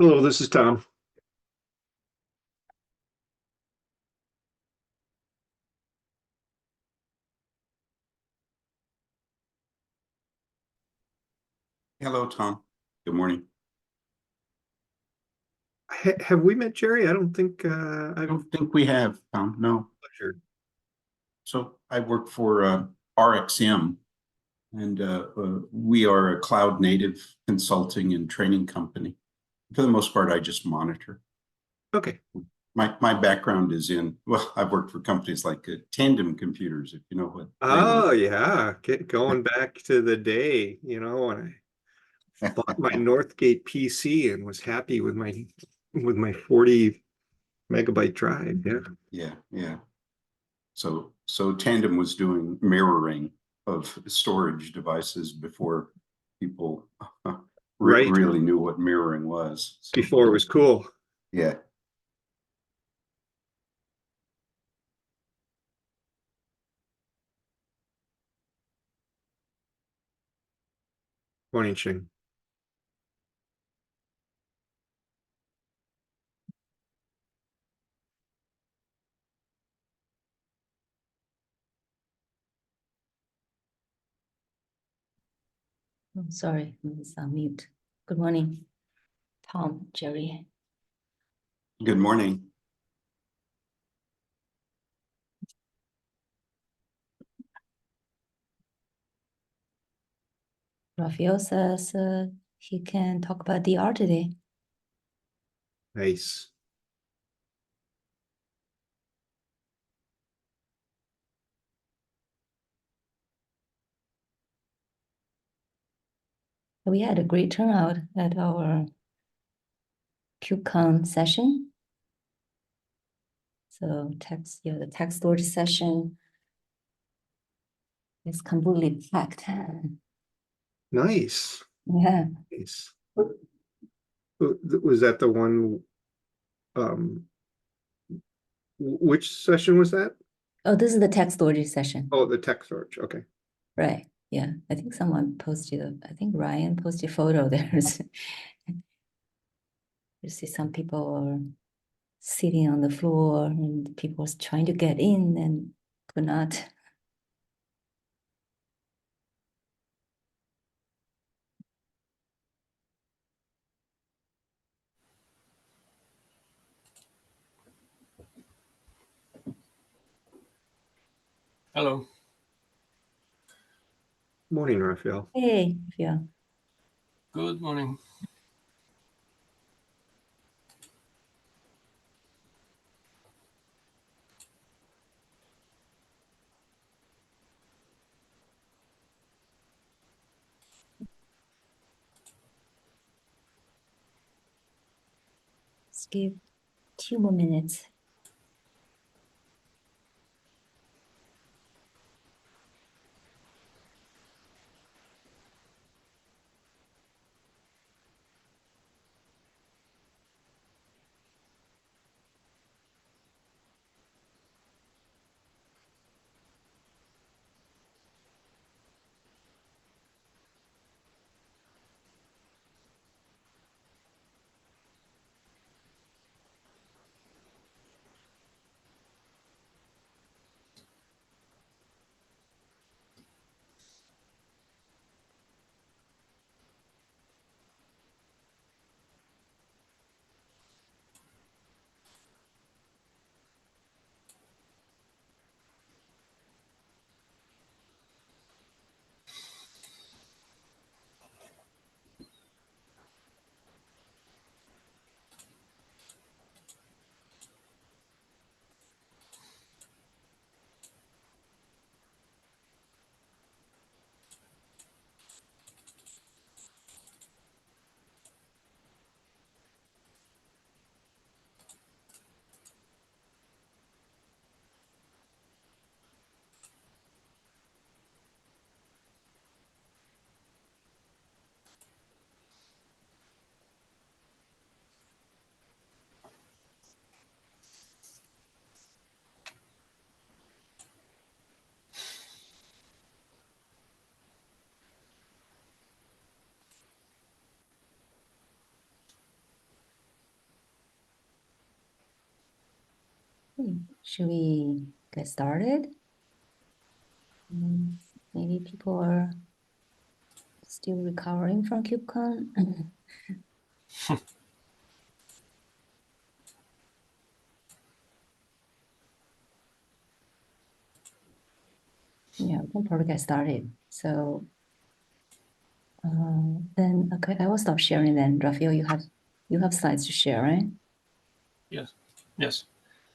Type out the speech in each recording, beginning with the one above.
Hello, this is Tom. Hello, Tom. Good morning. Have we met Jerry? I don't think I I've don't think we have, Tom. No. pleasured. So I work for RXM, and we are a cloud native consulting and training company. For the most part, I just monitor. Okay. My background is well, I've worked for companies like Tandem Computers, if you know what they are. Oh yeah, going back to the day, when I bought my Northgate PC and was happy with my 40 megabyte drive. Yeah. Yeah, yeah. So Tandem was doing mirroring of storage devices before people Right. really knew what mirroring was. So Before it was cool. yeah. Morning, Shing. Oh, sorry, I was on mute. Good morning, Tom, Jerry. Good morning. Raphael says he can talk about DR today. Nice. We had a great turnout at our KubeCon session. So the text storage session is completely packed. Nice. Yeah. Nice. Was that the one? Um, which session was that? Oh, this is the text storage session. Oh, the tech search. Okay. Right. Yeah. I think someone posted, I think Ryan posted a photo there. You see some people are sitting on the floor and people was trying to get in and could not. Hello. Morning, Raphael. Hey, yeah. Good morning. Let's give 2 more minutes. Should we get started? Maybe people are still recovering from KubeCon. Yeah, we can probably get started. So then, okay, I will stop sharing then. Raphael, you have slides to share, right? Yes. Yes.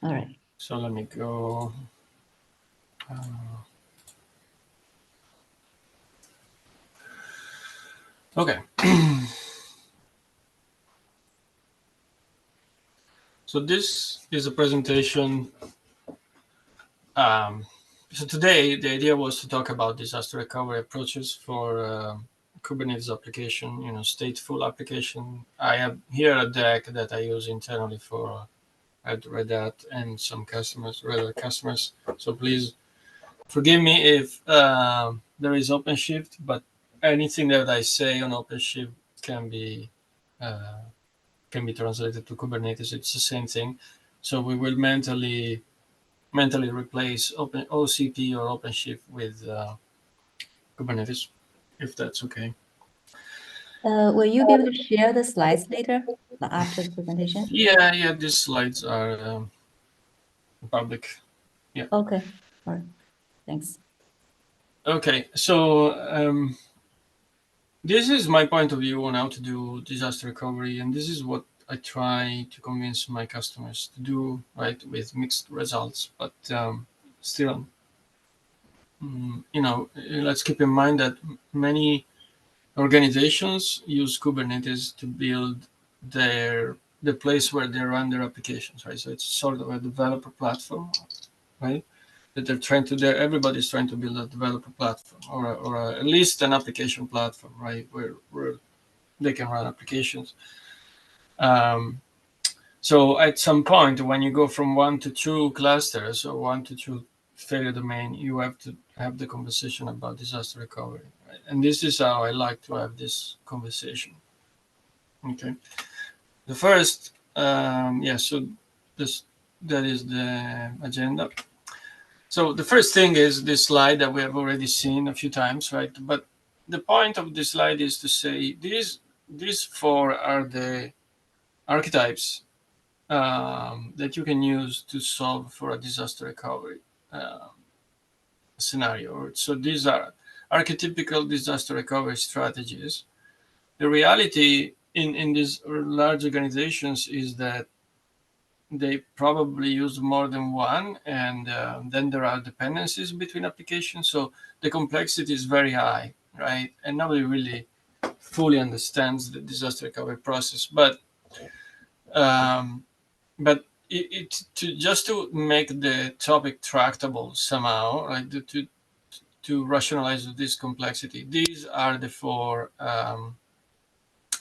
All right. So let me go. Okay. So this is a presentation. So today the idea was to talk about disaster recovery approaches for Kubernetes application, stateful application. I have here a deck that I use internally for Red Hat and some customers, regular customers. So please forgive me if there is OpenShift, but anything that I say on OpenShift can be translated to Kubernetes. It's the same thing. So we will mentally replace OCP or OpenShift with Kubernetes, if that's okay. Will you be able to share the slides later, after the presentation? Yeah. These slides are public. Yeah. Okay. All right. Thanks. Okay. So this is my point of view on how to do disaster recovery, and this is what I try to convince my customers to do, right, with mixed results. But still, let's keep in mind that many organizations use Kubernetes to build the place where they run their applications, right? So it's sort of a developer platform, right? That everybody's trying to build a developer platform or at least an application platform, right? Where they can run applications. So at some point, when you go from 1 to 2 clusters or 1 to 2 failure domain, you have to have the conversation about disaster recovery. Right? And this is how I like to have this conversation. Okay. The first, so that is the agenda. So the first thing is this slide that we have already seen a few times, right? But the point of this slide is to say these four are the archetypes that you can use to solve for a disaster recovery scenario. So these are archetypical disaster recovery strategies. The reality in these large organizations is that they probably use more than one, and then there are dependencies between applications. So the complexity is very high, right? And nobody really fully understands the disaster recovery process. But just to make the topic tractable somehow, right? To rationalize this complexity, these are the four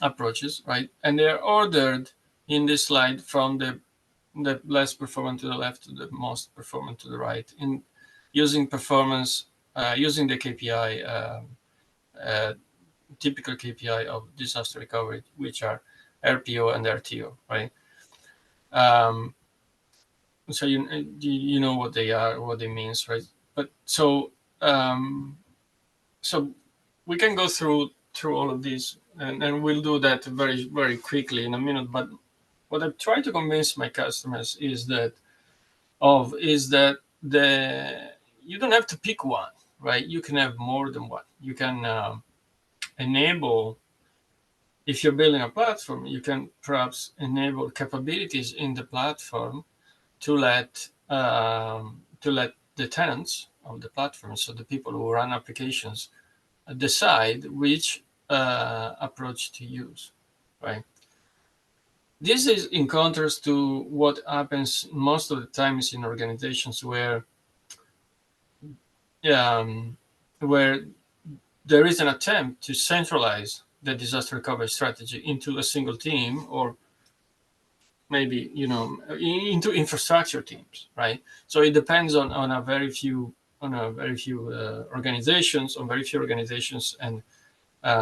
approaches, right? And they're ordered in this slide from the less performant to the left to the most performant to the right, in using performance, using the KPI, typical KPI of disaster recovery, which are RPO and RTO, right? So you know what they are, what it means, right? But so we can go through all of these, and we'll do that very, very quickly in a minute. But what I try to convince my customers is that you don't have to pick one, right? You can have more than one. You can enable, if you're building a platform, you can perhaps enable capabilities in the platform to let the tenants of the platform, so the people who run applications, decide which approach to use, right? This is in contrast to what happens most of the times in organizations where there is an attempt to centralize the disaster recovery strategy into a single team, or maybe into infrastructure teams, right? So it depends on a very few organizations, and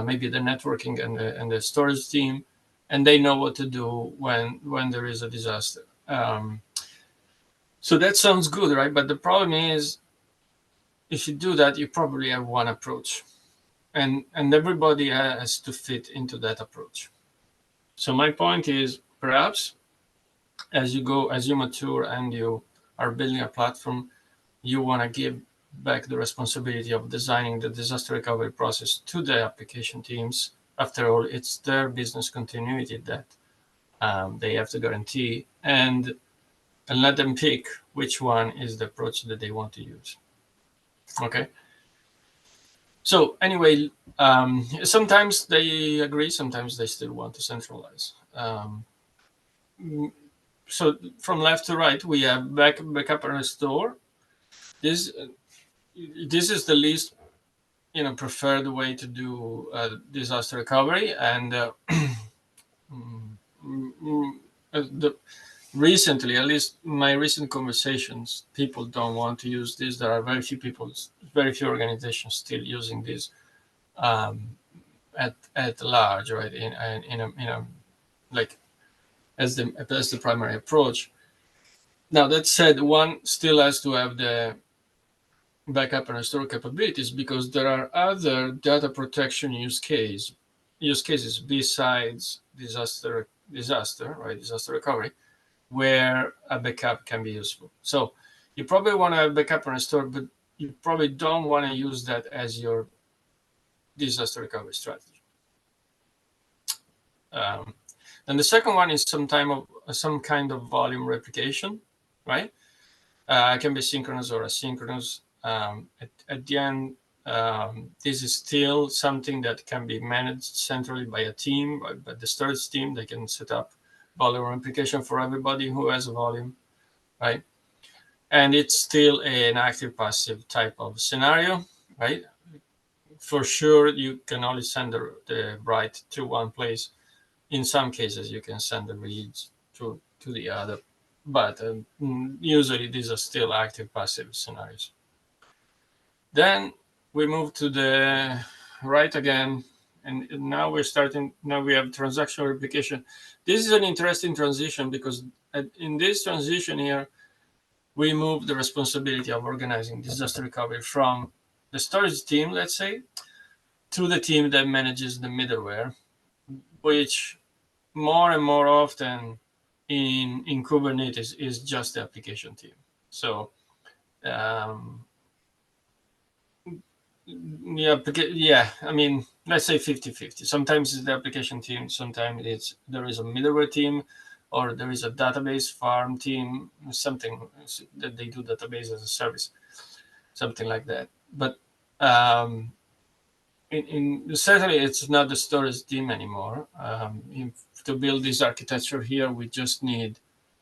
maybe the networking and the storage team, and they know what to do when there is a disaster. So that sounds good, right? But the problem is, if you do that, you probably have one approach, and everybody has to fit into that approach. So my point is, perhaps as you mature and you are building a platform, you want to give back the responsibility of designing the disaster recovery process to the application teams. After all, it's their business continuity that they have to guarantee, and let them pick which one is the approach that they want to use. Okay. So anyway, sometimes they agree, sometimes they still want to centralize. So from left to right, we have backup and restore. This is the least preferred way to do disaster recovery, and recently, at least my recent conversations, people don't want to use this. There are very few organizations still using this at large, right? In a like as the primary approach. Now that said, one still has to have the backup and restore capabilities, because there are other data protection use cases besides disaster recovery, where a backup can be useful. So you probably want to have backup and restore, but you probably don't want to use that as your disaster recovery strategy. And the second one is some kind of volume replication, right? It can be synchronous or asynchronous. At the end, this is still something that can be managed centrally by a team, by the storage team. They can set up volume replication for everybody who has a volume, right? And it's still an active-passive type of scenario, right? For sure, you can only send the write to one place. In some cases, you can send the reads to the other, but usually these are still active-passive scenarios. Then we move to the right again, and now we have transactional replication. This is an interesting transition, because in this transition here, we move the responsibility of organizing disaster recovery from the storage team, let's say, to the team that manages the middleware, which more and more often in Kubernetes is just the application team. So yeah, I mean, let's say 50-50. Sometimes it's the application team, sometimes there is a middleware team, or there is a database farm team, something that they do database as a service, something like that. But certainly it's not the storage team anymore. To build this architecture here, we just need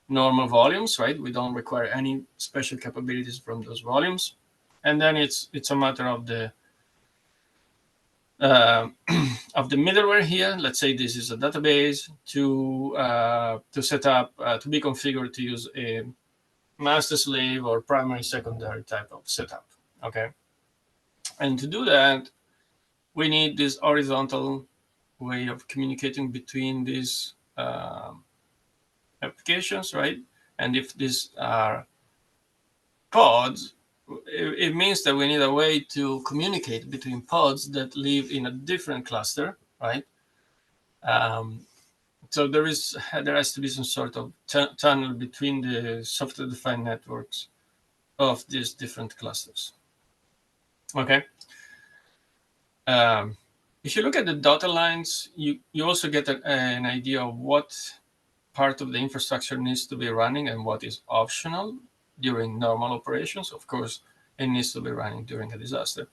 normal volumes, right? We don't require any special capabilities from those volumes. And then it's a matter of the middleware here. Let's say this is a database to set up, to be configured to use a master slave or primary secondary type of setup. Okay. And to do that, we need this horizontal way of communicating between these applications, right? And if these are pods, it means that we need a way to communicate between pods that live in a different cluster, right? So there has to be some sort of tunnel between the software-defined networks of these different clusters. Okay. If you look at the dotted lines, you also get an idea of what part of the infrastructure needs to be running and what is optional during normal operations. Of course, it needs to be running during a disaster.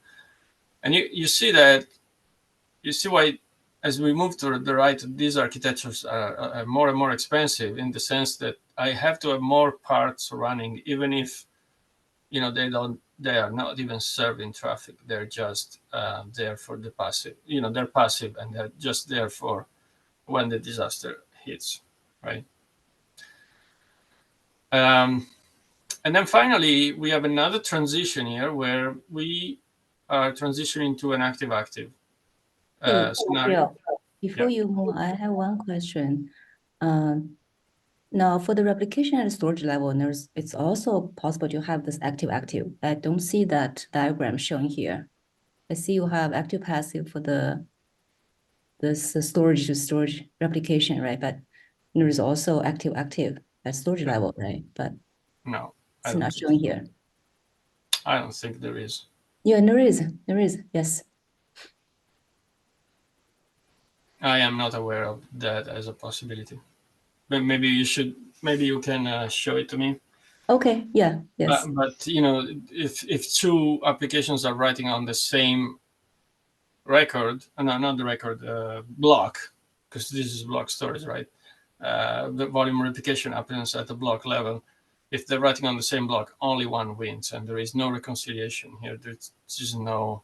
And you see why, as we move to the right, these architectures are more and more expensive, in the sense that I have to have more parts running, even if they are not even serving traffic. They're just there for the passive. They're passive, and they're just there for when the disaster hits, right? And then finally, we have another transition here where we are transitioning to an active-active scenario. Before you move, I have one question. Now, for the replication and storage level, it's also possible to have this active-active. I don't see that diagram shown here. I see you have active-passive for this storage to storage replication, right? But there is also active-active at storage level, right? But No, I it's don't not think shown so. here. I don't think there is. Yeah, there is, yes. I am not aware of that as a possibility. But maybe you can show it to me. Okay, yeah, yes. But you know, if two applications are writing on the same record, no, not the record, block, because this is block storage, right? The volume replication happens at the block level. If they're writing on the same block, only one wins, and there is no reconciliation here. There's just no.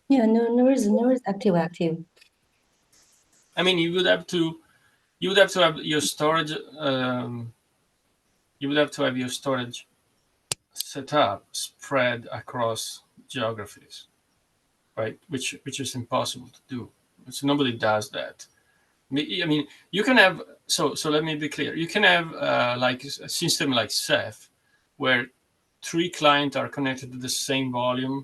Yeah, there is active-active. I mean, you would have to have your storage. You would have to have your storage set up spread across geographies, right? Which is impossible to do. So nobody does that. I mean, you can have. So let me be clear. You can have like a system like Ceph, where 3 clients are connected to the same volume.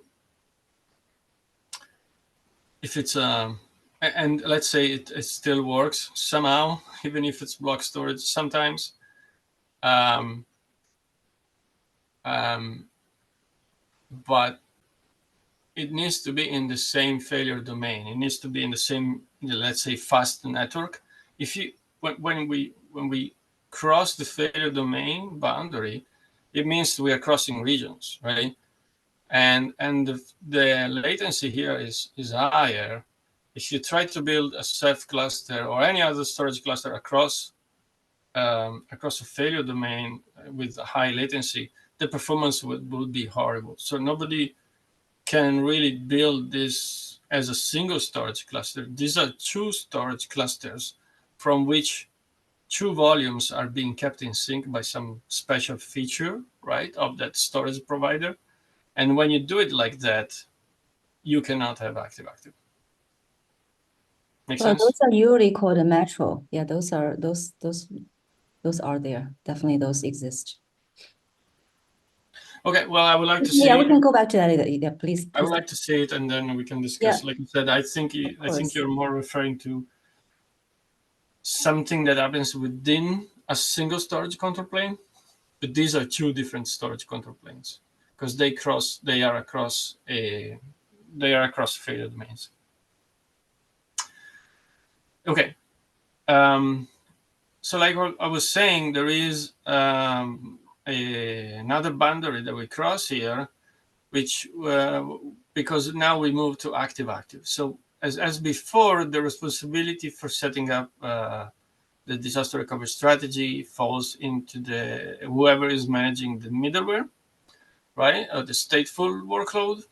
If it's and let's say it still works somehow, even if it's block storage sometimes. But it needs to be in the same failure domain. It needs to be in the same, let's say, fast network. If you when we cross the failure domain boundary, it means we are crossing regions, right? And the latency here is higher. If you try to build a Ceph cluster or any other storage cluster across a failure domain with a high latency, the performance would be horrible. So nobody can really build this as a single storage cluster. These are 2 storage clusters from which 2 volumes are being kept in sync by some special feature, right, of that storage provider. And when you do it like that, you cannot have active-active. Make Well, sense? those are usually called a metro. Yeah, those are there. Definitely those exist. Okay, well, I would like to see. Yeah, we can go back to that. Yeah, please. I would like to see it, and then we can discuss. Yeah. Like I said, I think course. you're more referring to something that happens within a single storage control plane, but these are 2 different storage control planes because they are across failure domains. Okay. So like I was saying, there is another boundary that we cross here, which because now we move to active-active. So as before, the responsibility for setting up the disaster recovery strategy falls into whoever is managing the middleware, right, or the stateful workload.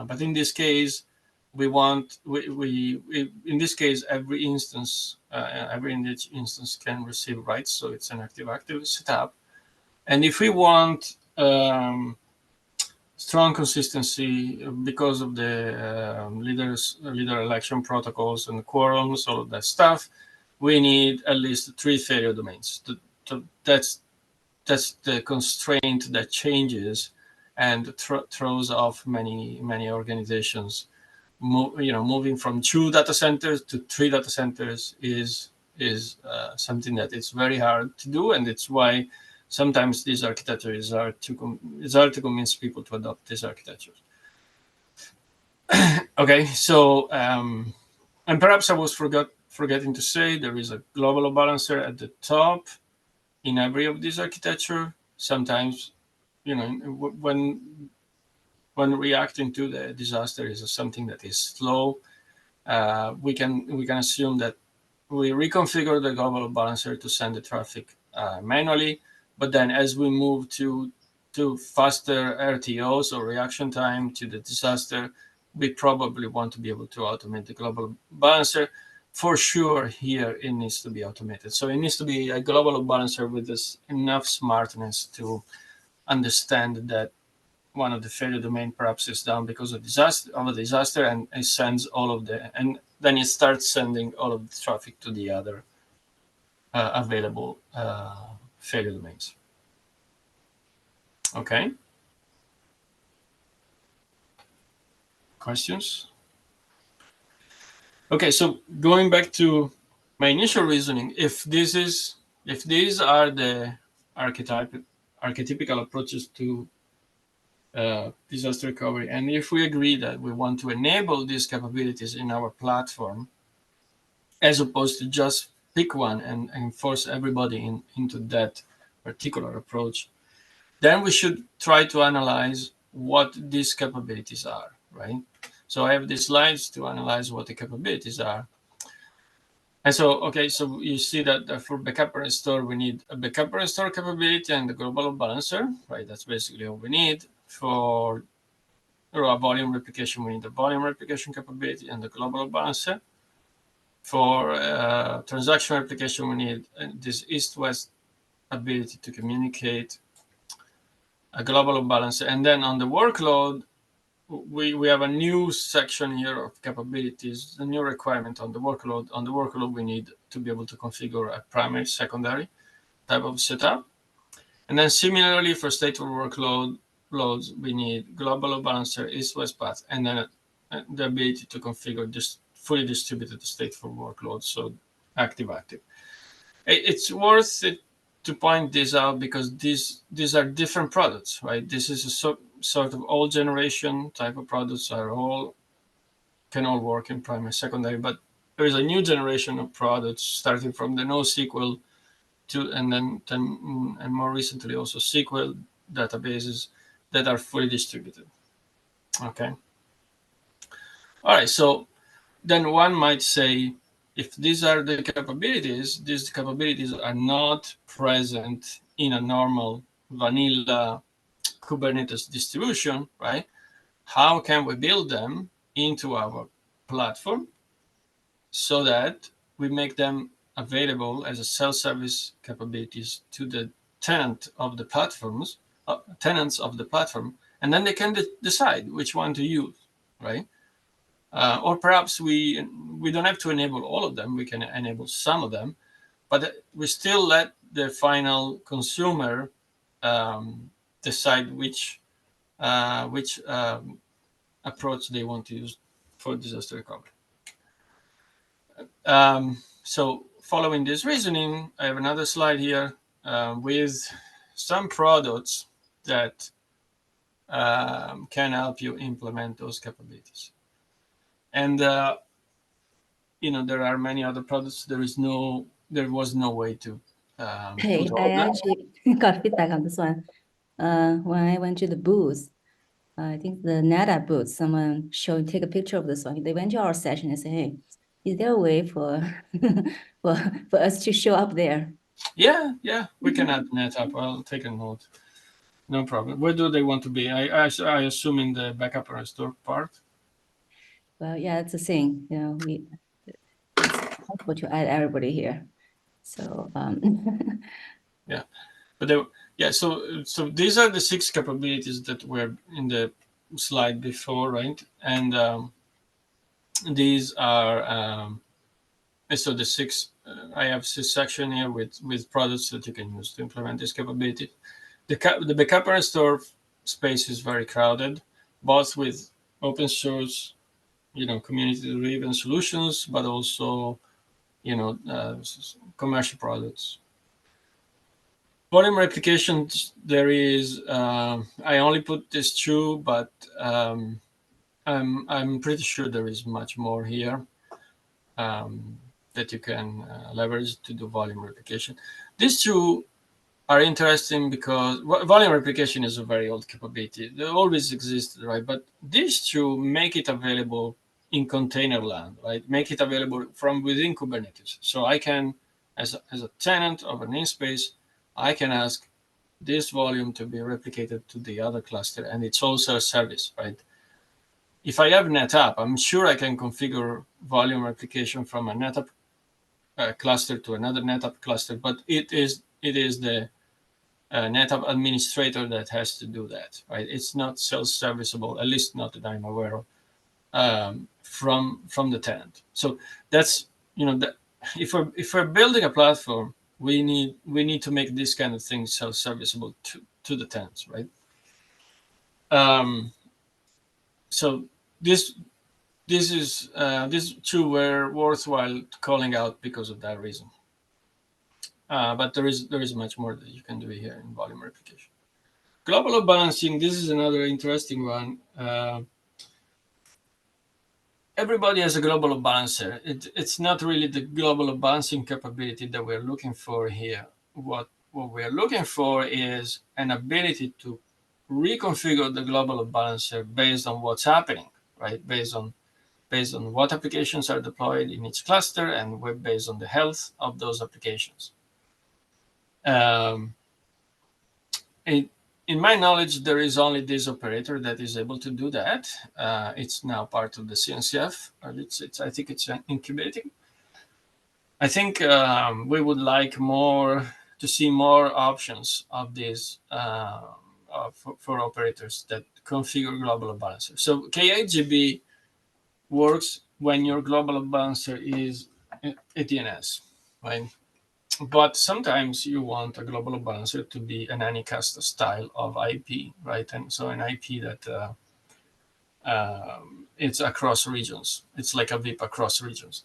But in this case, we in this case every instance can receive writes, so it's an active-active setup. And if we want strong consistency because of the leader election protocols and quorums, all of that stuff, we need at least 3 failure domains. That's the constraint that changes and throws off many organizations. Moving from 2 data centers to 3 data centers is something that is very hard to do, and it's why sometimes this architecture is hard to convince people to adopt this architecture. Okay, so and perhaps I was forgetting to say there is a global load balancer at the top in every of these architecture. Sometimes, when reacting to the disaster is something that is slow, we can assume that we reconfigure the global load balancer to send the traffic manually. But then as we move to faster RTOs or reaction time to the disaster, we probably want to be able to automate the global balancer. For sure, here it needs to be automated. So it needs to be a global balancer with enough smartness to understand that one of the failure domain perhaps is down because of a disaster, and it sends all of and then it starts sending all of the traffic to the other available failure domains. Okay. Questions? Okay, so going back to my initial reasoning, if these are the archetypical approaches to disaster recovery, and if we agree that we want to enable these capabilities in our platform, as opposed to just pick one and force everybody into that particular approach, then we should try to analyze what these capabilities are, right? So I have these slides to analyze what the capabilities are. And so, okay, so you see that for backup and restore, we need a backup and restore capability and the global load balancer, right? That's basically all we need. For raw volume replication, we need the volume replication capability and the global load balancer. For transaction replication, we need this east-west ability to communicate, a global load balancer. And then on the workload, we have a new section here of capabilities, a new requirement on the workload. On the workload, we need to be able to configure a primary, secondary type of setup. And then similarly for stateful workloads, we need global load balancer, east-west path, and then the ability to configure this fully distributed stateful workloads, so active-active. It's worth it to point this out because these are different products, right? This is a sort of old generation type of products can all work in primary, secondary, but there is a new generation of products starting from the NoSQL and more recently also SQL databases that are fully distributed. Okay. All right. So then one might say, if these are the capabilities, these capabilities are not present in a normal vanilla Kubernetes distribution, right? How can we build them into our platform so that we make them available as a self-service capabilities to the tenants of the platform, and then they can decide which one to use, right? Or perhaps we don't have to enable all of them. We can enable some of them, but we still let the final consumer decide which approach they want to use for disaster recovery. So following this reasoning, I have another slide here with some products that can help you implement those capabilities. And there are many other products. There was no way to. Hey, I actually got feedback on this one. When I went to the booth, I think the NetApp booth, someone take a picture of this one. They went to our session and said, "Hey, is there a way for for us to show up there?" Yeah, we can add NetApp. I'll take a note. No problem. Where do they want to be? I assume in the backup and restore part. Well, yeah, it's a thing. It's possible to add everybody here. So yeah, but so these are the 6 capabilities that were in the slide before, right? And these are so the 6. I have 6 section here with products that you can use to implement this capability. The backup and restore space is very crowded, both with open source, community-driven solutions, but also, commercial products. Volume replication, there is. I only put this 2, but I'm pretty sure there is much more here that you can leverage to do volume replication. These 2 are interesting because volume replication is a very old capability. They always existed, right? But these 2 make it available in container land, right? Make it available from within Kubernetes. So I can, as a tenant of a namespace, I can ask this volume to be replicated to the other cluster, and it's also a service, right? If I have NetApp, I'm sure I can configure volume replication from a NetApp cluster to another NetApp cluster, but it is the NetApp administrator that has to do that, right? It's not self-serviceable, at least not that I'm aware of, from the tenant. So that's, you know, that if we're building a platform, we need to make this kind of thing self-serviceable to the tenants, right? So these two were worthwhile calling out because of that reason. But there is much more that you can do here in volume replication. Global load balancing, this is another interesting one. Everybody has a global load balancer. It's not really the global load balancing capability that we're looking for here. What we're looking for is an ability to reconfigure the global load balancer based on what's happening, right? Based on what applications are deployed in each cluster and based on the health of those applications. In my knowledge, there is only this operator that is able to do that. It's now part of the CNCF. I think it's incubating. I think we would like to see more options of this for operators that configure global load balancer. So K8GB works when your global load balancer is a DNS, right? But sometimes you want a global load balancer to be an Anycast style of IP, right? And so an IP that it's across regions. It's like a VIP across regions.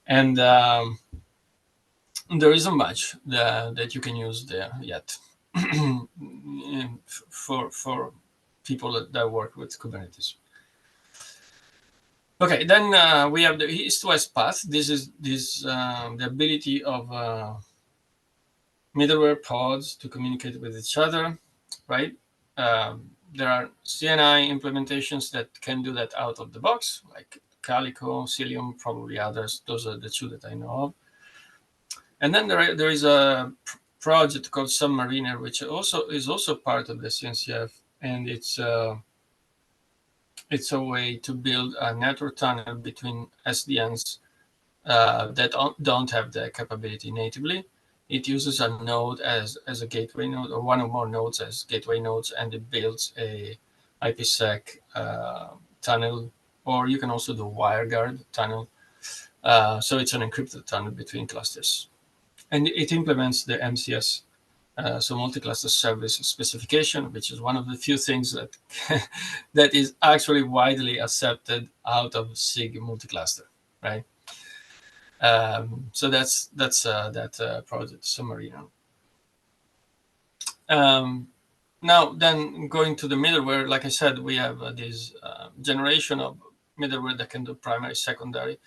And there isn't much that you can use there yet for people that work with Kubernetes. Okay, then we have the east-west path. This is the ability of middleware pods to communicate with each other, right? There are CNI implementations that can do that out of the box, like Calico, Cilium, probably others. Those are the two that I know of. And then there is a project called Submariner, which is also part of the CNCF, and it's a way to build a network tunnel between SDNs that don't have the capability natively. It uses a node as a gateway node, or one or more nodes as gateway nodes, and it builds a IPsec tunnel, or you can also do WireGuard tunnel. So it's an encrypted tunnel between clusters. And it implements the MCS, so multi-cluster service specification, which is one of the few things that that is actually widely accepted out of SIG multi-cluster, right? So that's that project Submariner. Now, then going to the middleware, like I said, we have this generation of middleware that can do primary, secondary.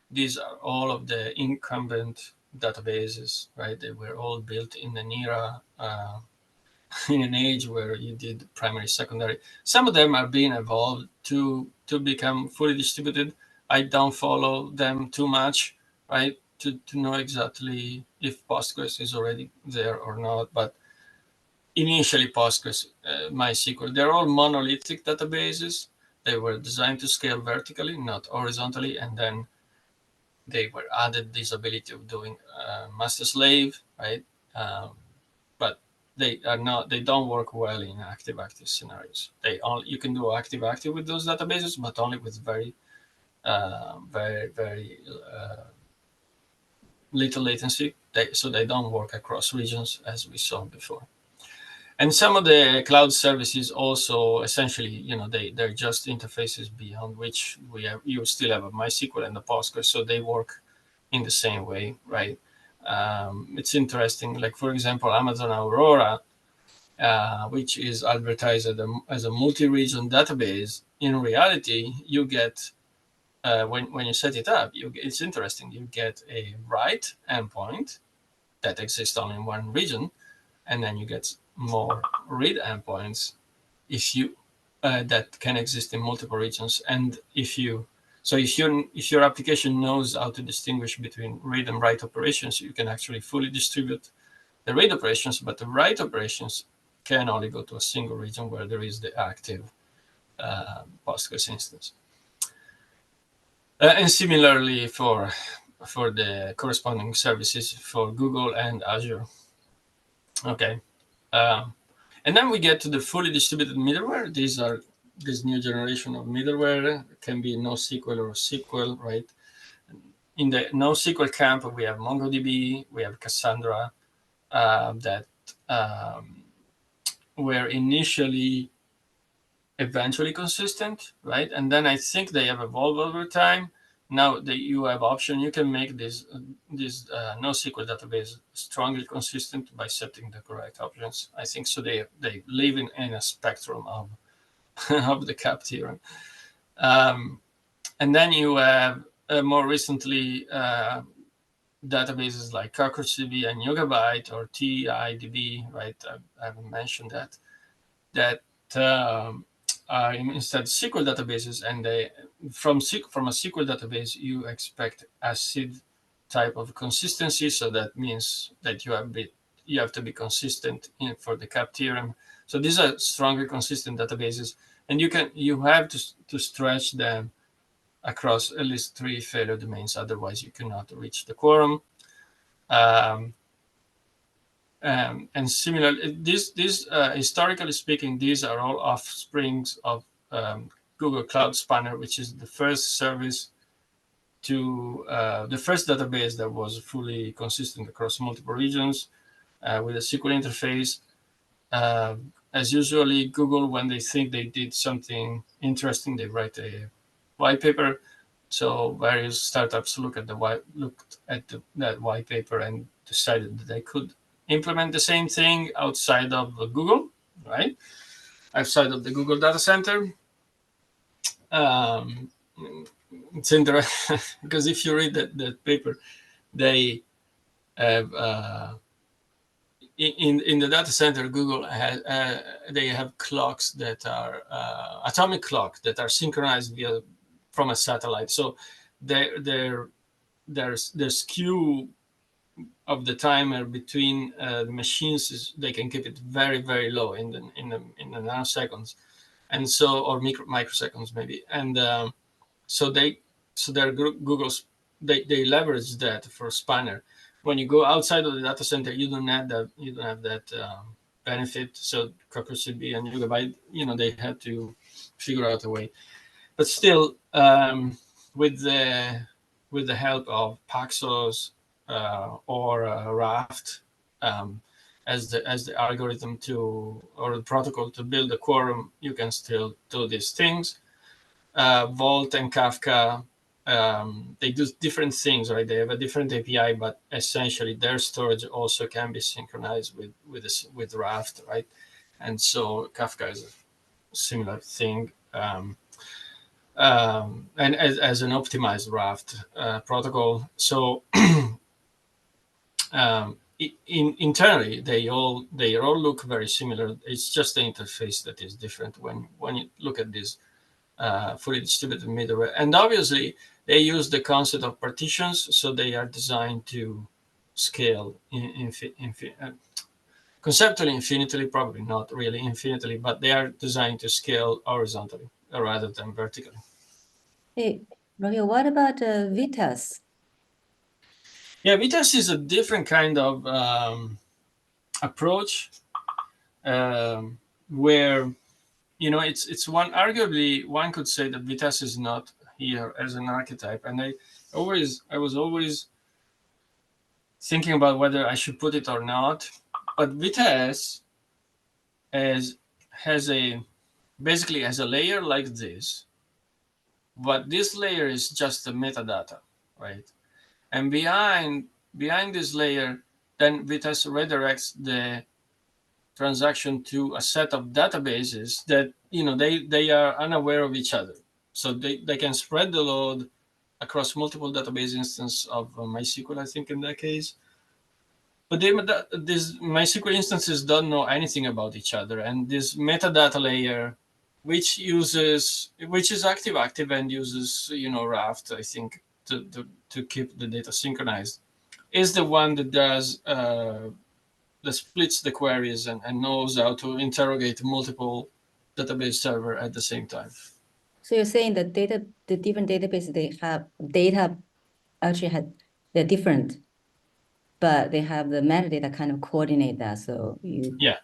These are all of the incumbent databases, right? They were all built in an era, in an age where you did primary, secondary. Some of them are being evolved to become fully distributed. I don't follow them too much, right? To know exactly if Postgres is already there or not. But initially Postgres, MySQL, they're all monolithic databases. They were designed to scale vertically, not horizontally. And then they were added this ability of doing master slave, right? But they don't work well in active scenarios. You can do active with those databases, but only with very little latency. So they don't work across regions, as we saw before. And some of the cloud services also essentially, they're just interfaces beyond which you still have a MySQL and a Postgres, so they work in the same way, right? It's interesting, like for example, Amazon Aurora, which is advertised as a multi-region database. In reality, you get when you set it up, it's interesting. You get a write endpoint that exists only in one region, and then you get more read endpoints that can exist in multiple regions. And if your application knows how to distinguish between read and write operations, you can actually fully distribute the read operations, but the write operations can only go to a single region where there is the active Postgres instance. And similarly for the corresponding services for Google and Azure. Okay. And then we get to the fully distributed middleware. These are this new generation of middleware. It can be NoSQL or SQL, right? In the NoSQL camp, we have MongoDB, we have Cassandra, that were initially eventually consistent, right? And then I think they have evolved over time. Now that you have option, you can make this NoSQL database strongly consistent by setting the correct options. I think so. They live in a spectrum of of the CAP theorem. And then you have more recently databases like CockroachDB and Yugabyte or TIDB, right? I haven't mentioned that. That are instead SQL databases, and they from a SQL database you expect ACID type of consistency. So that means that you have to be consistent for the CAP theorem. So these are strongly consistent databases, and you have to stretch them across at least 3 failure domains. Otherwise, you cannot reach the quorum. And similarly, historically speaking, these are all offsprings of Google Cloud Spanner, which is the first service to the first database that was fully consistent across multiple regions with a SQL interface. As usually, Google, when they think they did something interesting, they write a white paper. So various startups looked at that white paper and decided that they could implement the same thing outside of Google, right? Outside of the Google data center. It's interesting because if you read that paper, they have in the data center, Google has they have clocks that are atomic clock that are synchronized from a satellite. So their skew of the timer between the machines they can keep it very, very low in the nanoseconds, and so, or microseconds maybe, and so Google's they leverage that for Spanner. When you go outside of the data center, you don't have that benefit. So CockroachDB and Yugabyte, they had to figure out a way, but still, with the help of Paxos or Raft as the algorithm or the protocol to build a quorum, you can still do these things. Vault and Kafka, they do different things, right? They have a different API, but essentially their storage also can be synchronized with Raft, right? And so Kafka is a similar thing. And as an optimized Raft protocol. So internally, they all look very similar. It's just the interface that is different when you look at this fully distributed middleware. And obviously, they use the concept of partitions, so they are designed to scale conceptually infinitely, probably not really infinitely, but they are designed to scale horizontally rather than vertically. Hey, Rohit, what about Vitas? Yeah, Vitas is a different kind of approach where, it's arguably one could say that Vitas is not here as an archetype. And I was always thinking about whether I should put it or not. But Vitas basically has a layer like this, but this layer is just the metadata, right? And behind this layer, then Vitas redirects the transaction to a set of databases that, they are unaware of each other. So they can spread the load across multiple database instances of MySQL, I think in that case. But these MySQL instances don't know anything about each other. And this metadata layer, which is active and uses, Raft, I think, to keep the data synchronized, is the one that does that splits the queries and knows how to interrogate multiple database server at the same time. So you're saying the different databases they have data actually they're different, but they have the metadata kind of coordinate that. So Yeah.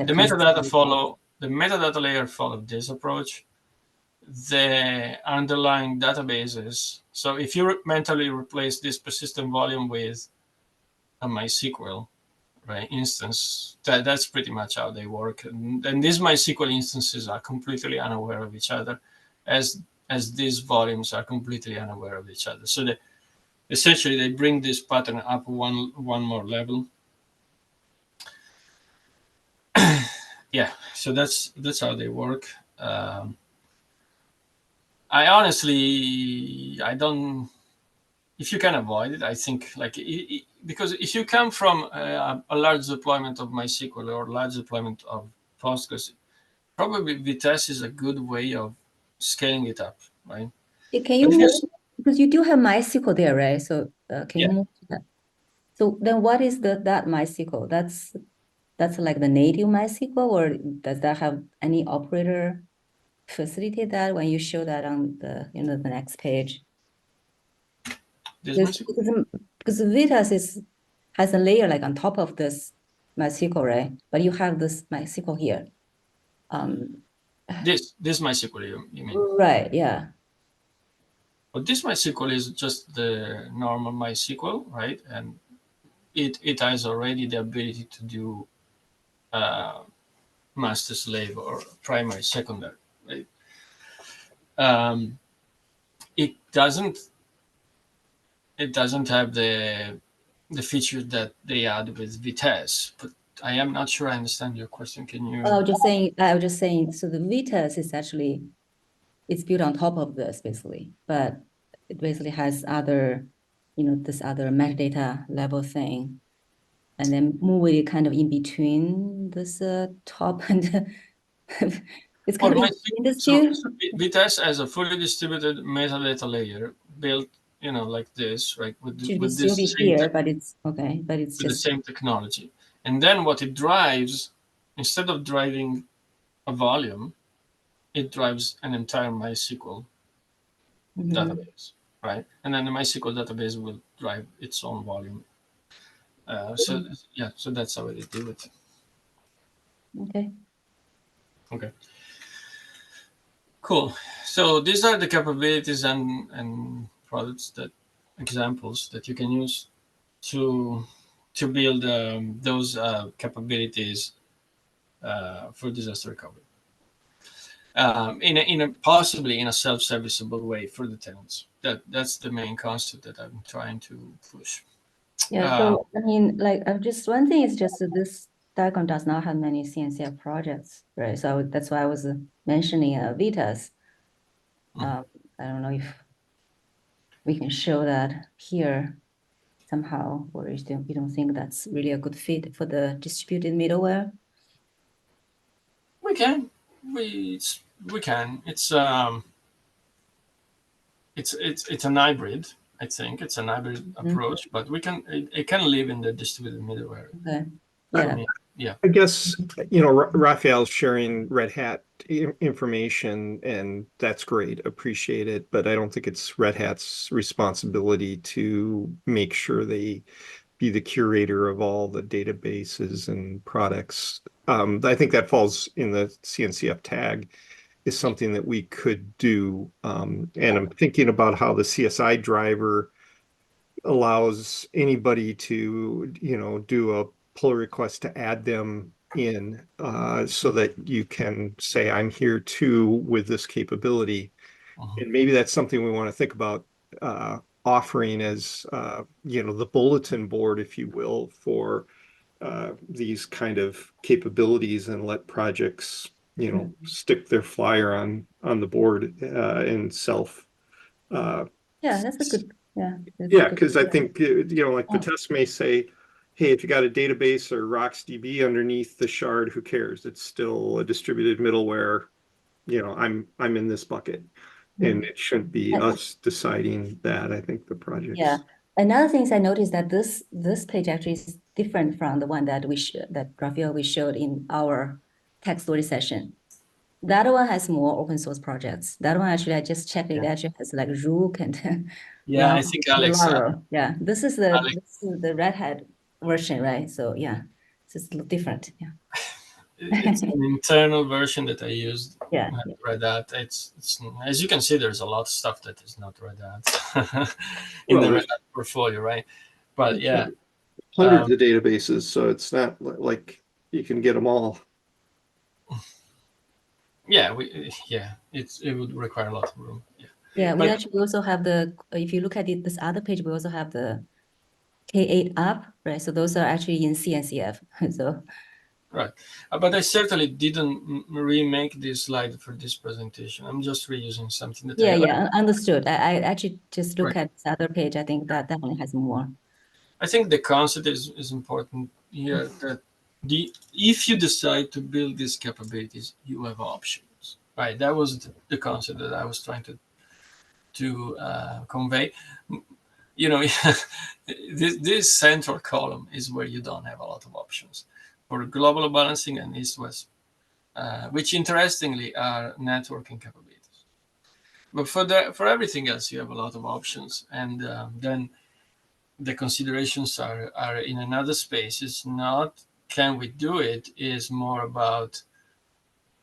The metadata layer follow this approach. The underlying databases. So if you mentally replace this persistent volume with a MySQL, right, instance, that's pretty much how they work. And these MySQL instances are completely unaware of each other, as these volumes are completely unaware of each other. So essentially they bring this pattern up one more level. Yeah, so that's how they work. I honestly, I don't. If you can avoid it, I think because if you come from a large deployment of MySQL or large deployment of Postgres, probably Vitess is a good way of scaling it up, right? Can you move, because you do have MySQL there, right? So can you move to that? So then what is that MySQL? That's like the native MySQL, or does that have any operator facilitate that when you show that on the the next page? Because Vitess has a layer like on top of this MySQL, right? But you have this MySQL here. This MySQL, you mean? Right, yeah. But this MySQL is just the normal MySQL, right? And it has already the ability to do master slave or primary, secondary, right? It doesn't have the feature that they add with Vitess, but I am not sure I understand your question. Can you? I was just saying, so the Vitess is actually, it's built on top of this basically, but it basically has other, this other metadata level thing. And then move it kind of in between this top and it's kind of in between this two. Vitess has a fully distributed metadata layer built, like this, right? With this here, but it's okay, but it's with just the same technology. And then what it drives, instead of driving a volume, it drives an entire MySQL database, right? And then the MySQL database will drive its own volume. So that's how they do it. Okay. Cool. So these are the capabilities and products examples that you can use to build those capabilities for disaster recovery. In a possibly in a self-serviceable way for the tenants. That's the main concept that I'm trying to push. Yeah, so I mean, like, just one thing is just that this diagram does not have many CNCF projects, right? So that's why I was mentioning Vitess. I don't know if we can show that here somehow, or you don't think that's really a good fit for the distributed middleware? We can. It's an hybrid. I think it's an hybrid approach, but it can live in the distributed middleware. Okay. Yeah. I guess, Raphael's sharing Red Hat information, and that's great. Appreciate it. But I don't think it's Red Hat's responsibility to make sure they be the curator of all the databases and products. I think that falls in the CNCF tag is something that we could do. And I'm thinking about how the CSI driver allows anybody to, do a pull request to add them in so that you can say, I'm here too with this capability. And maybe that's something we want to think about offering as, the bulletin board, if you will, for these kind of capabilities, and let projects, stick their flyer on the board and self. That's a good, because I think, like Vitess may say, hey, if you got a database or RocksDB underneath the shard, who cares? It's still a distributed middleware. I'm in this bucket. And it shouldn't be us deciding that. I think the project. Yeah. Another thing I noticed that this page actually is different from the one that Raphael we showed in our tech story session. That one has more open source projects. That one actually I just checked it actually has like Rook and I think Alex. This is the Red Hat version, right? So it's a little different. it's an internal version that I used. Yeah. Red Hat. It's as you can see, there's a lot of stuff that is not Red Hat in the Red Hat portfolio, right? But yeah, Hundreds of databases, so it's not like you can get them all. yeah, it would require a lot of room. Yeah. Yeah, we But- actually also have the, if you look at this other page, we also have the K8 app, right? So those are actually in CNCF. So Right, but I certainly didn't remake this slide for this presentation. I'm just reusing something that yeah, understood. I actually just look Right. at this other page. I think that definitely has more. I think the concept is important here, that if you decide to build these capabilities, you have options, right? That was the concept that I was trying to convey. You know, this central column is where you don't have a lot of options for global balancing and east-west, which interestingly are networking capabilities. But for everything else, you have a lot of options, and then the considerations are in another space. It's not can we do it, is more about,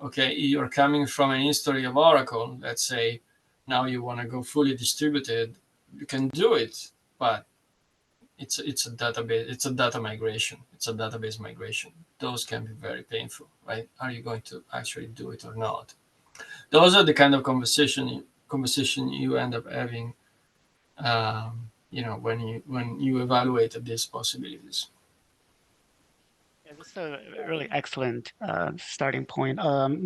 okay, you're coming from an history of Oracle, let's say, now you want to go fully distributed, you can do it, but it's a database, it's a data migration, it's a database migration. Those can be very painful, right? Are you going to actually do it or not? Those are the kind of conversation you end up having when you evaluate these possibilities. Yeah, this is a really excellent starting point.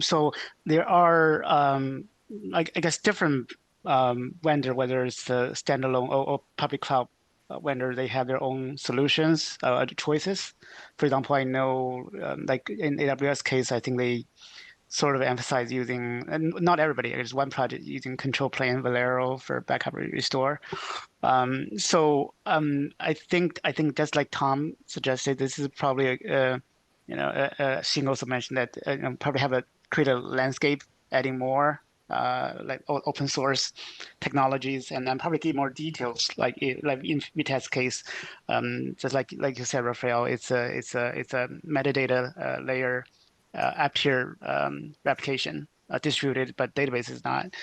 So there are, I guess, different vendor, whether it's the standalone or public cloud vendor, they have their own solutions, choices. For example, I know, like in AWS case, I think they sort of emphasize using, and not everybody, there's one project using control plane Valero for backup restore. I think just like Tom suggested, this is probably Xing also mentioned that probably create a landscape, adding more like open source technologies, and then probably give more details, like in Vitess's case, just like you said, Raphael, it's a metadata layer app tier replication. Distributed, but database is not.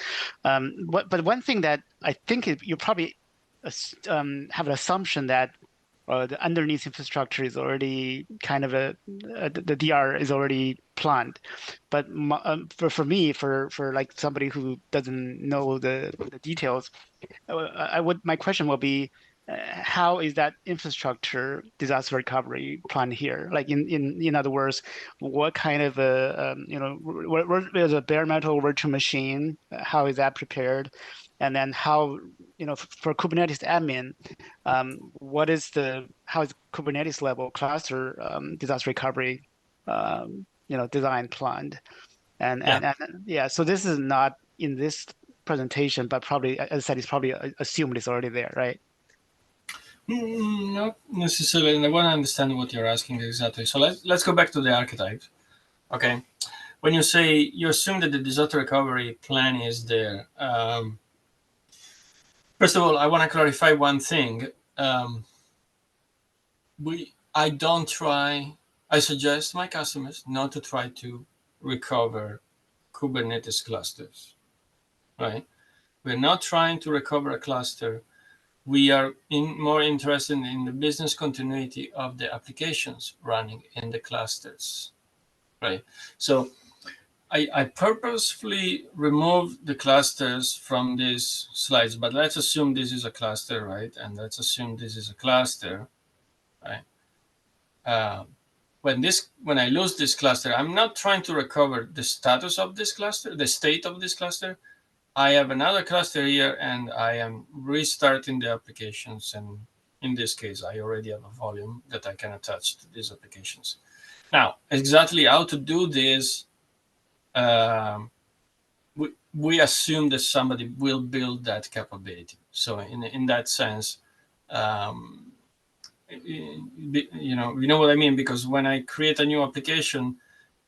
But one thing that I think you probably have an assumption that the underneath infrastructure is already kind of the DR is already planned. But for me, for like somebody who doesn't know the details, my question will be, how is that infrastructure disaster recovery planned here? Like in other words, what kind of where is a bare metal virtual machine? How is that prepared? And then how, for Kubernetes admin, how is Kubernetes level cluster disaster recovery, design planned? So this is not in this presentation, but probably, as I said, it's probably assumed it's already there, right? Not necessarily, and I want to understand what you're asking exactly. So let's go back to the archetype. Okay, when you say you assume that the disaster recovery plan is there, first of all, I want to clarify one thing. I suggest my customers not to try to recover Kubernetes clusters, right? We're not trying to recover a cluster. We are more interested in the business continuity of the applications running in the clusters, right? So I purposefully removed the clusters from these slides, but let's assume this is a cluster, right? And let's assume this is a cluster, right? When I lose this cluster, I'm not trying to recover the status of this cluster, the state of this cluster. I have another cluster here, and I am restarting the applications. And in this case, I already have a volume that I can attach to these applications. Now, exactly how to do this, we assume that somebody will build that capability. So in that sense, you know what I mean? Because when I create a new application,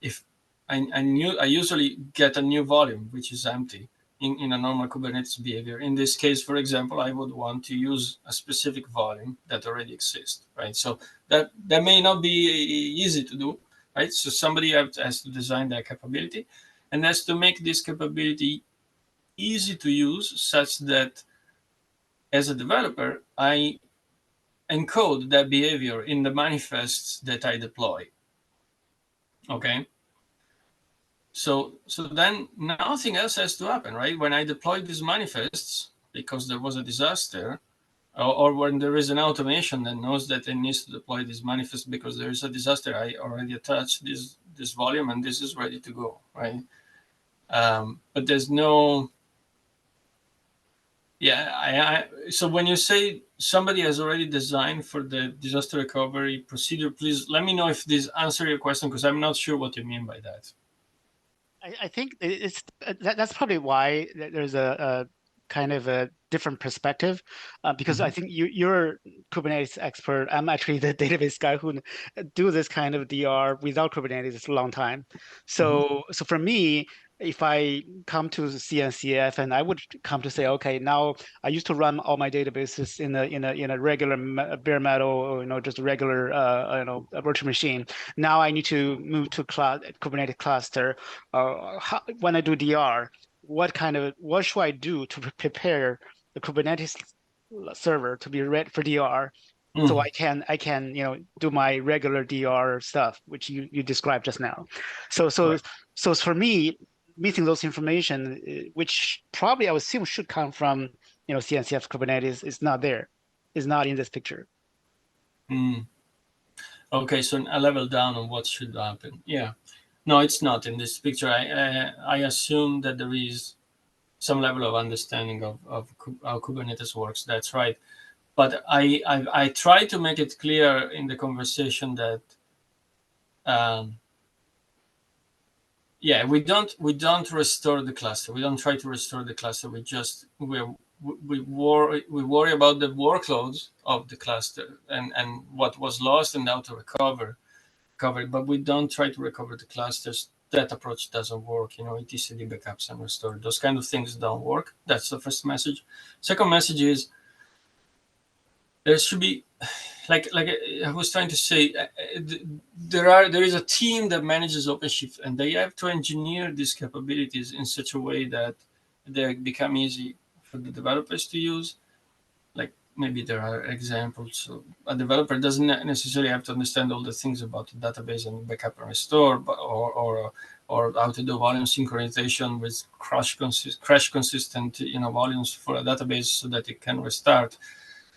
if I usually get a new volume, which is empty, in a normal Kubernetes behavior. In this case, for example, I would want to use a specific volume that already exists, right? So that may not be easy to do, right? So somebody has to design that capability and has to make this capability easy to use such that as a developer, I encode that behavior in the manifests that I deploy. Okay. So then nothing else has to happen, right? When I deploy these manifests, because there was a disaster, or when there is an automation that knows that it needs to deploy this manifest because there is a disaster, I already attached this volume and this is ready to go, right? But there's no, yeah, so when you say somebody has already designed for the disaster recovery procedure, please let me know if this answers your question, because I'm not sure what you mean by that. I think that's probably why there's a kind of a different perspective, because I think you're Kubernetes expert. I'm actually the database guy who do this kind of DR without Kubernetes a long time. So for me, if I come to CNCF and I would come to say, okay, now I used to run all my databases in a regular bare metal, or, just a regular a virtual machine. Now I need to move to Kubernetes cluster. When I do DR, what should I do to prepare the Kubernetes server to be ready for DR? So I can do my regular DR stuff, which you described just now. So for me, meeting those information, which probably I would assume should come from CNCF Kubernetes, is not there, is not in this picture. Okay, so a level down on what should happen. Yeah, no, it's not in this picture. I assume that there is some level of understanding of how Kubernetes works. That's right. But I try to make it clear in the conversation that we don't restore the cluster. We don't try to restore the cluster. We worry about the workloads of the cluster and what was lost and how to recover it. But we don't try to recover the clusters. That approach doesn't work. etcd backups and restore. Those kind of things don't work. That's the first message. Second message is there should be, like I was trying to say, there is a team that manages OpenShift, and they have to engineer these capabilities in such a way that they become easy for the developers to use. Like maybe there are examples. So a developer doesn't necessarily have to understand all the things about the database and backup and restore, but or how to do volume synchronization with crash consistent volumes for a database so that it can restart.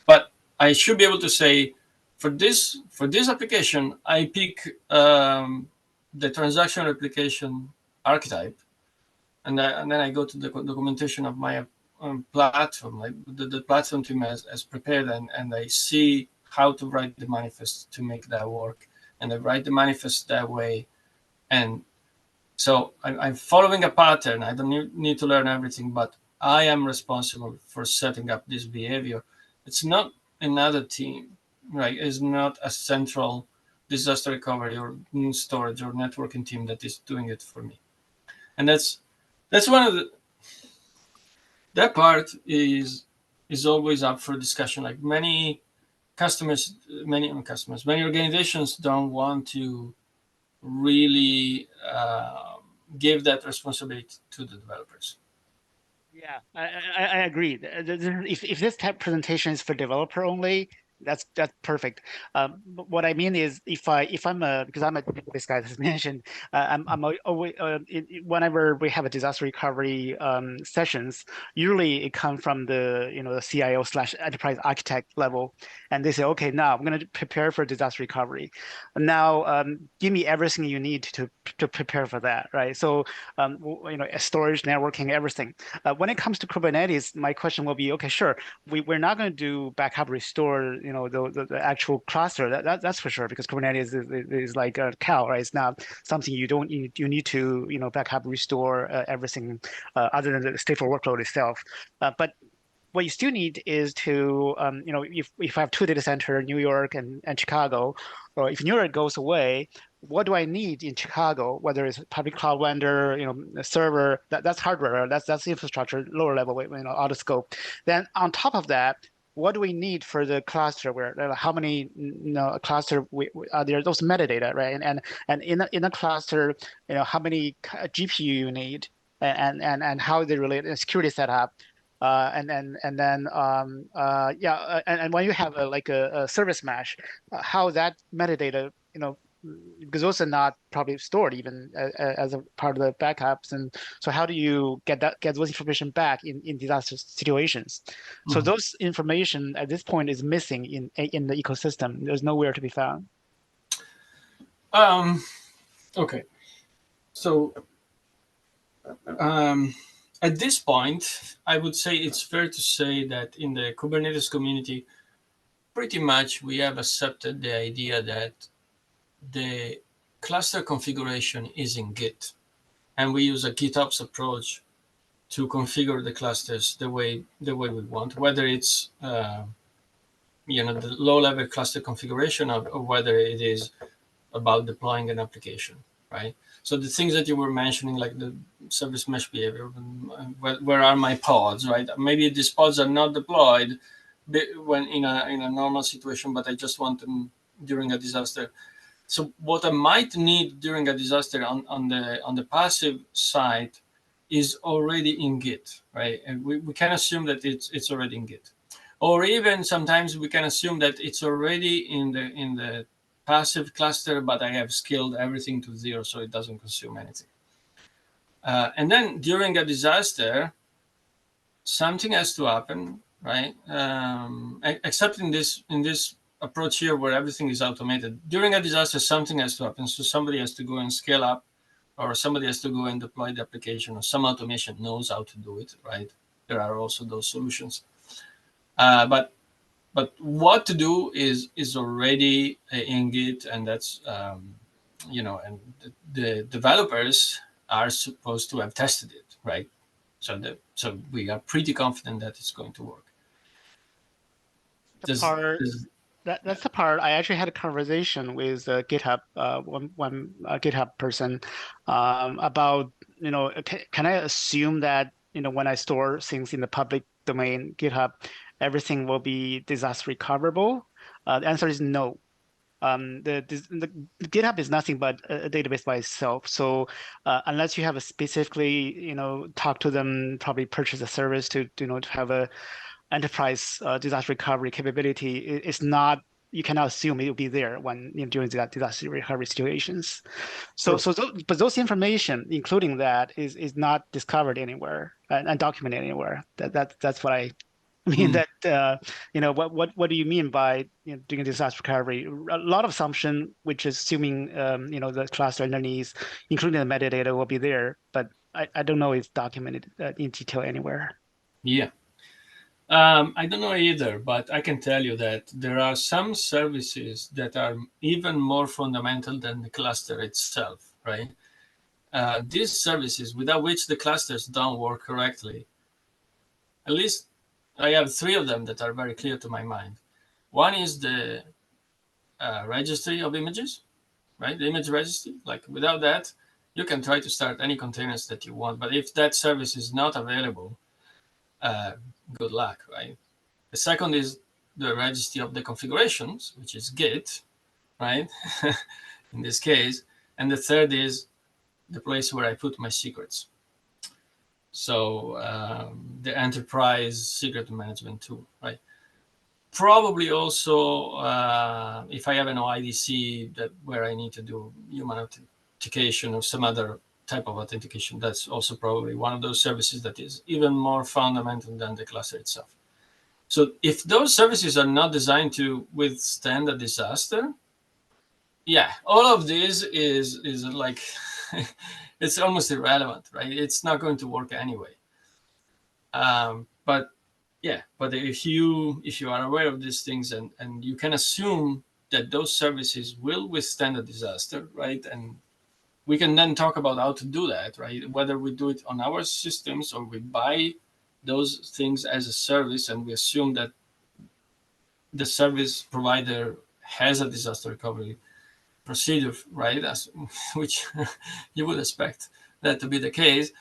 But I should be able to say, for this application, I pick the transaction replication archetype, and then I go to the documentation of my platform. Like the platform team has prepared, and I see how to write the manifest to make that work, and I write the manifest that way. And so I'm following a pattern. I don't need to learn everything, but I am responsible for setting up this behavior. It's not another team, right? It's not a central disaster recovery or storage or networking team that is doing it for me. And that's one of that part is always up for discussion. Like many organizations don't want to really give that responsibility to the developers. Yeah, I agree. If this type presentation is for developer only, that's perfect. But what I mean is, because I'm a database guy, as mentioned, I'm always whenever we have a disaster recovery sessions, usually it comes from the the CIO/enterprise architect level, and they say, okay, now I'm going to prepare for disaster recovery. Now, give me everything you need to prepare for that, right? So, storage, networking, everything. When it comes to Kubernetes, my question will be, okay, sure, we're not going to do backup restore, the actual cluster. That's for sure, because Kubernetes is like a cow, right? It's not something you need to backup restore everything other than the stateful workload itself. But what you still need is to, if I have two data centers, New York and Chicago, or if New York goes away, what do I need in Chicago? Whether it's public cloud vendor, a server, that's hardware, that's infrastructure, lower level, out of scope. Then on top of that, what do we need for the cluster? Where how many cluster are there? Those metadata, right? And in a cluster, how many GPU you need, and how they relate, and security setup. And then and when you have a service mesh, how that metadata, because those are not probably stored even as a part of the backups, and so how do you get those information back in disaster situations? So those information at this point is missing in the ecosystem. There's nowhere to be found. Okay, so at this point, I would say it's fair to say that in the Kubernetes community, pretty much we have accepted the idea that the cluster configuration is in Git, and we use a GitOps approach to configure the clusters the way we want, whether it's the low-level cluster configuration or whether it is about deploying an application, right? So the things that you were mentioning, like the service mesh behavior, where are my pods, right? Maybe these pods are not deployed when in a normal situation, but I just want them during a disaster. So what I might need during a disaster on the passive side is already in Git, right? And we can assume that it's already in Git, or even sometimes we can assume that it's already in the passive cluster, but I have scaled everything to 0, so it doesn't consume anything. And then during a disaster, something has to happen, right? Except in this approach here where everything is automated. During a disaster, something has to happen. So somebody has to go and scale up, or somebody has to go and deploy the application, or some automation knows how to do it, right? There are also those solutions. But what to do is already in Git, and that's and the developers are supposed to have tested it, right? So we are pretty confident that it's going to work. That's the part I actually had a conversation with GitHub, one GitHub person, about can I assume that when I store things in the public domain GitHub, everything will be disaster recoverable? The answer is no. The GitHub is nothing but a database by itself. So unless you have a specifically talk to them, probably purchase a service to to have a enterprise disaster recovery capability, it's not, you cannot assume it will be there when during that disaster recovery situations. So but those information, including that, is not discovered anywhere and documented anywhere. That's what I mean. That what do you mean by doing disaster recovery? A lot of assumption, which is assuming the cluster underneath, including the metadata, will be there, but I don't know if it's documented in detail anywhere. Yeah. I don't know either, but I can tell you that there are some services that are even more fundamental than the cluster itself, right? These services without which the clusters don't work correctly. At least I have 3 of them that are very clear to my mind. One is the registry of images, right? The image registry. Like without that, you can try to start any containers that you want, but if that service is not available, good luck, right? The second is the registry of the configurations, which is Git, right? In this case. And the third is the place where I put my secrets. So the enterprise secret management tool, right? Probably also if I have an OIDC where I need to do human authentication or some other type of authentication, that's also probably one of those services that is even more fundamental than the cluster itself. So if those services are not designed to withstand a disaster, yeah, all of this is like it's almost irrelevant, right? It's not going to work anyway. But if you are aware of these things and you can assume that those services will withstand a disaster, right? And we can then talk about how to do that, right? Whether we do it on our systems or we buy those things as a service and we assume that the service provider has a disaster recovery procedure, right? Which you would expect that to be the case.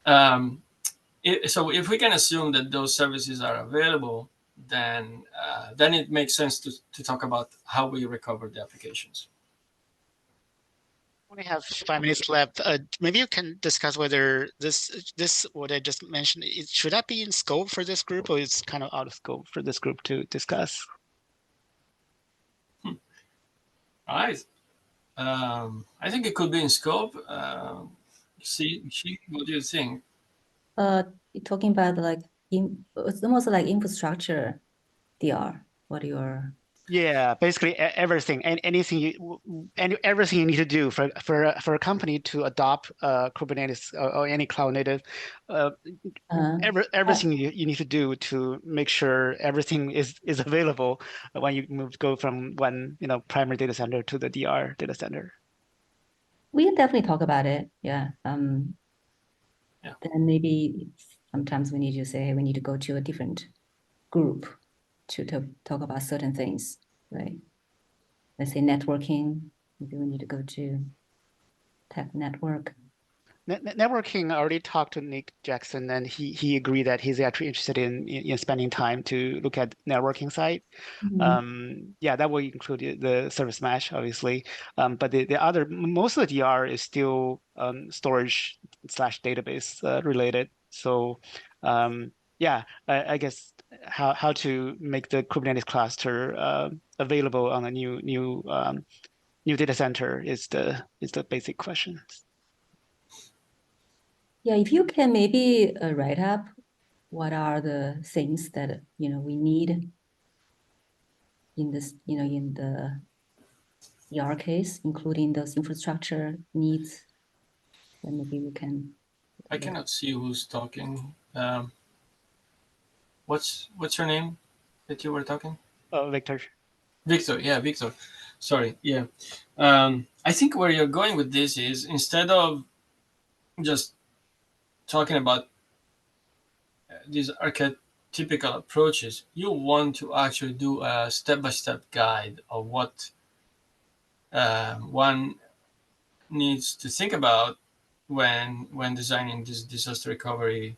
So if we can assume that those services are available, then it makes sense to talk about how we recover the applications. We have 5 minutes left. Maybe you can discuss whether this what I just mentioned, should that be in scope for this group, or it's kind of out of scope for this group to discuss? All right. I think it could be in scope. See, what do you think? You're talking about like it's almost like infrastructure DR. What you're Yeah, basically everything and everything you need to do for a company to adopt Kubernetes or any cloud native, everything you need to do to make sure everything is available when you go from one primary data center to the DR data center. we can definitely talk about it. Yeah. Yeah. Then maybe sometimes we need to say, hey, we need to go to a different group to talk about certain things, right? Let's say networking. Maybe we need to go to tech network. Networking, I already talked to Nick Jackson, and he agreed that he's actually interested in spending time to look at networking side. Yeah, that will include the service mesh, obviously. But the other, most of the DR is still storage / database related. So yeah, I guess how to make the Kubernetes cluster available on a new data center is the basic question. Yeah, if you can maybe write up what are the things that we need in this, in the ER case, including those infrastructure needs, then maybe we can. I cannot see who's talking. What's your name that you were talking? Victor. Victor. Yeah, Victor. Sorry. Yeah. I think where you're going with this is, instead of just talking about these archetypical approaches, you want to actually do a step-by-step guide of what one needs to think about when designing these disaster recovery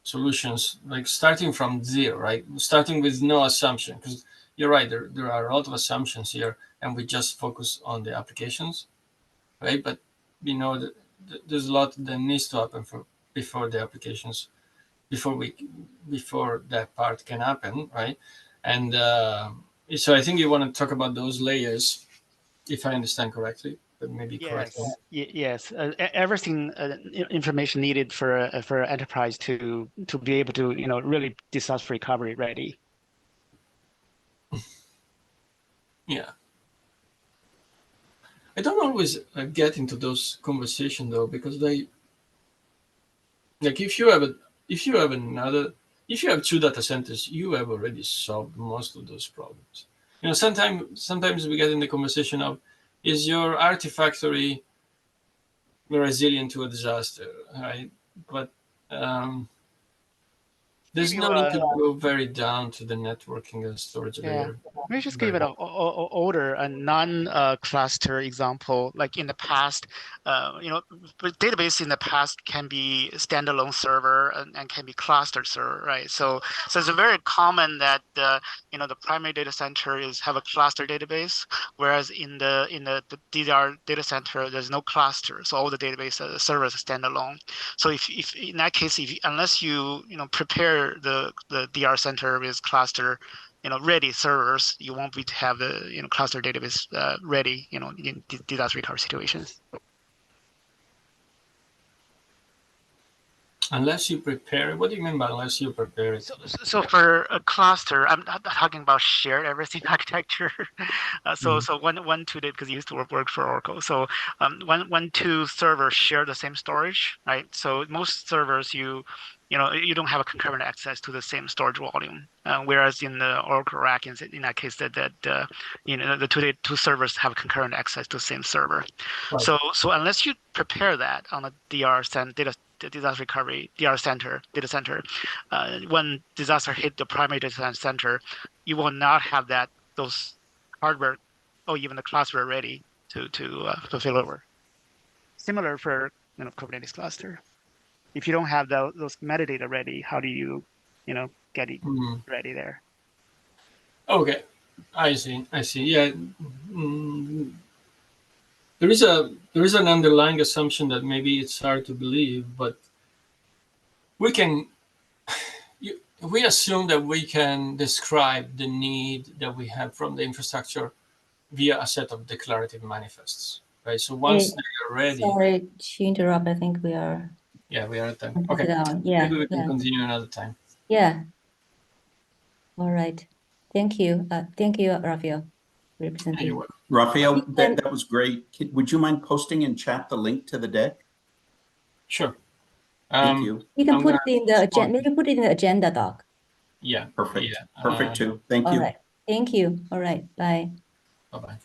solutions, like starting from zero, right? Starting with no assumption, because you're right, there are a lot of assumptions here, and we just focus on the applications, right? But that there's a lot that needs to happen before the applications, before that part can happen, right? And so I think you want to talk about those layers, if I understand correctly, but maybe correct me. Yes. Everything information needed for enterprise to be able to really disaster recovery ready. Yeah. I don't always get into those conversations though, because they, like, if you have two data centers, you have already solved most of those problems. Sometimes we get in the conversation of, is your Artifactory resilient to a disaster, right? But there's no need to go very down to the networking and storage layer. Maybe just give it an older, a non-cluster example. Like in the past, database in the past can be standalone server and can be clustered server, right? So it's very common that the primary data center have a cluster database, whereas in the DDR data center there's no cluster, so all the database servers are standalone. So if in that case, unless you prepare the DR center with cluster ready servers, you won't be to have the cluster database ready in disaster recovery situations. Unless you prepare, what do you mean by unless you prepare it? So for a cluster, I'm not talking about shared everything architecture. So 1, 2 because you used to work for Oracle. So 1, 2 servers share the same storage, right? So most servers you don't have a concurrent access to the same storage volume, whereas in the Oracle RAC, in that case, the two servers have concurrent access to the same server. Right. So unless you prepare that on a disaster recovery DR data center, when disaster hit the primary data center, you will not have those hardware or even the cluster ready to fulfill over. Similar for Kubernetes cluster. If you don't have those metadata ready, how do you get it Mm. ready there. Okay, I see. Yeah, there is an underlying assumption that maybe it's hard to believe, but we can. We assume that we can describe the need that we have from the infrastructure via a set of declarative manifests, right? So once Hey, they are ready, Sorry to interrupt. I think we are yeah, we are at time. put it Okay, down. Yeah, maybe we can yeah, continue another time. yeah. All right. Thank you. Thank you, Raphael, for your Hey, presentation. you're welcome. Raphael, You can- that was great. Would you mind posting in chat the link to the deck? Sure. Thank you. You can I'm put gonna it in the respond. agenda. Maybe put it in the agenda doc. Yeah. Perfect. Yeah. Perfect too. Thank All you. right. Thank you. All right. Bye. Bye bye.